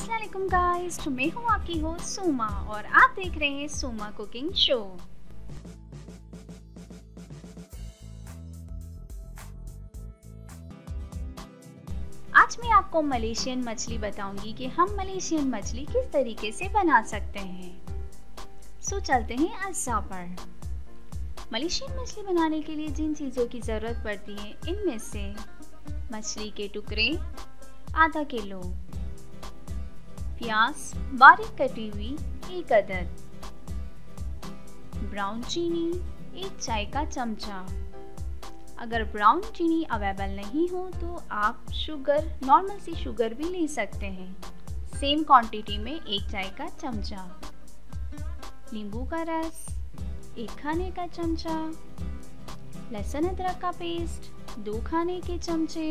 अस्सलामुअलैकुम गाइस, तो मैं हूँ आपकी होस्ट सुमा और आप देख रहे हैं सुमा कुकिंग शो। आज मैं आपको मलेशियन मछली बताऊंगी कि हम मलेशियन मछली किस तरीके से बना सकते हैं। सो चलते हैं अज्जा पर। मलेशियन मछली बनाने के लिए जिन चीज़ों की ज़रूरत पड़ती है इनमें से मछली के टुकड़े आधा किलो, प्याज बारीक कटी हुई 1 अदद, ब्राउन चीनी 1 चाय का चमचा। अगर ब्राउन चीनी अवेलेबल नहीं हो तो आप नॉर्मल सी शुगर भी ले सकते हैं, सेम क्वांटिटी में 1 चाय का चमचा। नींबू का रस 1 खाने का चमचा, लहसुन अदरक का पेस्ट 2 खाने के चमचे,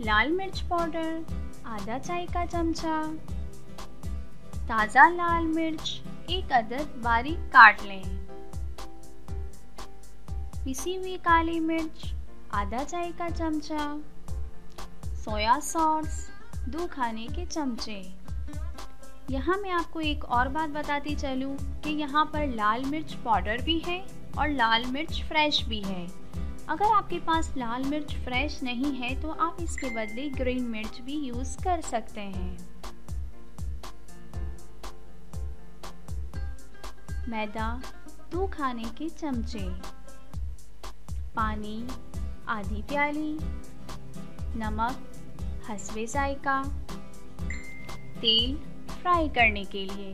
लाल मिर्च पाउडर आधा चाय का चमचा, ताज़ा लाल मिर्च 1 अदद बारीक काट लें, पिसी हुई काली मिर्च आधा चाय का चमचा, सोया सॉस 2 खाने के चमचे। यहाँ मैं आपको एक और बात बताती चलूँ कि यहाँ पर लाल मिर्च पाउडर भी है और लाल मिर्च फ्रेश भी है। अगर आपके पास लाल मिर्च फ्रेश नहीं है तो आप इसके बदले ग्रीन मिर्च भी यूज़ कर सकते हैं। मैदा 2 खाने के चमचे, पानी आधी प्याली, नमक हस्बे जायका, तेल फ्राई करने के लिए।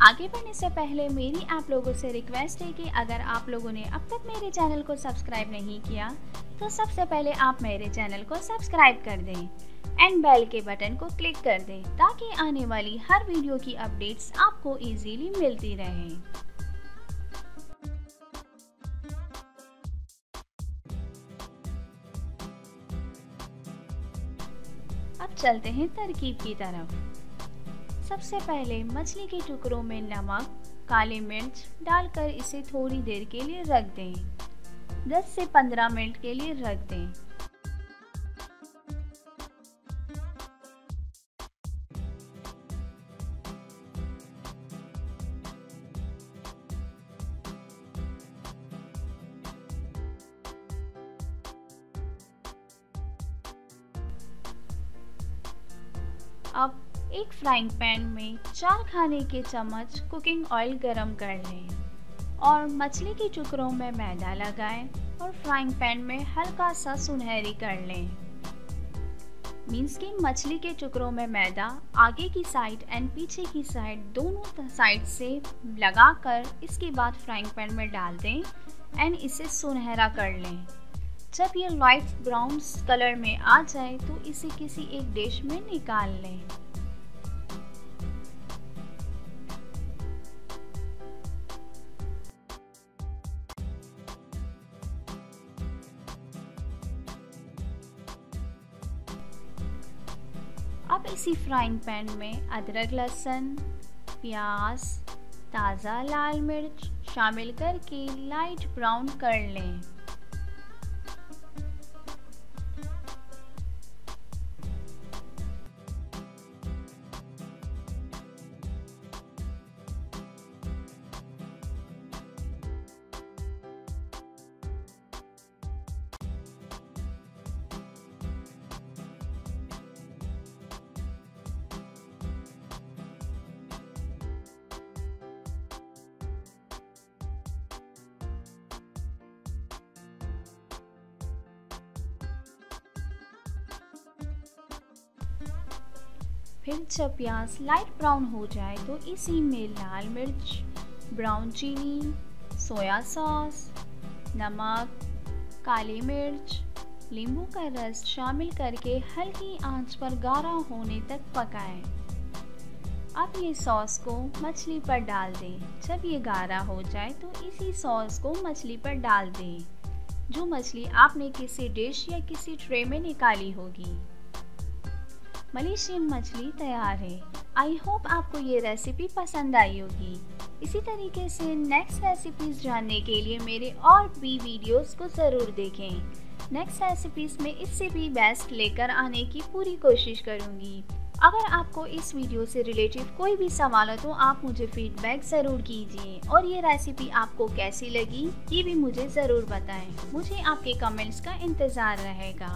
आगे बढ़ने से पहले मेरी आप लोगों से रिक्वेस्ट है कि अगर आप लोगों ने अब तक मेरे चैनल को सब्सक्राइब नहीं किया तो सबसे पहले आप मेरे चैनल को सब्सक्राइब कर दें एंड बेल के बटन को क्लिक कर दें ताकि आने वाली हर वीडियो की अपडेट्स आपको इजीली मिलती रहें। अब चलते हैं तरकीब की तरफ। सबसे पहले मछली के टुकड़ों में नमक, काली मिर्च डालकर इसे थोड़ी देर के लिए रख दें। 10 से 15 मिनट के लिए रख दें। अब एक फ्राइंग पैन में 4 खाने के चम्मच कुकिंग ऑयल गरम कर लें और मछली के टुकड़ों में मैदा लगाएं और फ्राइंग पैन में हल्का सा सुनहरी कर लें। मीन्स कि मछली के टुकड़ों में मैदा आगे की साइड एंड पीछे की साइड दोनों साइड से लगाकर इसके बाद फ्राइंग पैन में डाल दें एंड इसे सुनहरा कर लें। जब ये लाइट ब्राउन कलर में आ जाए तो इसे किसी एक डिश में निकाल लें। अब इसी फ्राइंग पैन में अदरक, लहसुन, प्याज, ताज़ा लाल मिर्च शामिल करके लाइट ब्राउन कर लें। फिर जब प्याज लाइट ब्राउन हो जाए तो इसी में लाल मिर्च, ब्राउन चीनी, सोया सॉस, नमक, काली मिर्च, नींबू का रस शामिल करके हल्की आंच पर गाढ़ा होने तक पकाएं। अब ये सॉस को मछली पर डाल दें। जब ये गाढ़ा हो जाए तो इसी सॉस को मछली पर डाल दें जो मछली आपने किसी डिश या किसी ट्रे में निकाली होगी। मलेशियन मछली तैयार है। आई होप आपको ये रेसिपी पसंद आई होगी। इसी तरीके से नेक्स्ट रेसिपीज जानने के लिए मेरे और भी वीडियोस को ज़रूर देखें। नेक्स्ट रेसिपीज में इससे भी बेस्ट लेकर आने की पूरी कोशिश करूँगी। अगर आपको इस वीडियो से रिलेटेड कोई भी सवाल है तो आप मुझे फीडबैक ज़रूर कीजिए और ये रेसिपी आपको कैसी लगी ये भी मुझे ज़रूर बताएं। मुझे आपके कमेंट्स का इंतज़ार रहेगा।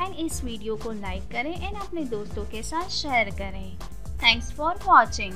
एंड इस वीडियो को लाइक करें एंड अपने दोस्तों के साथ शेयर करें। Thanks for watching.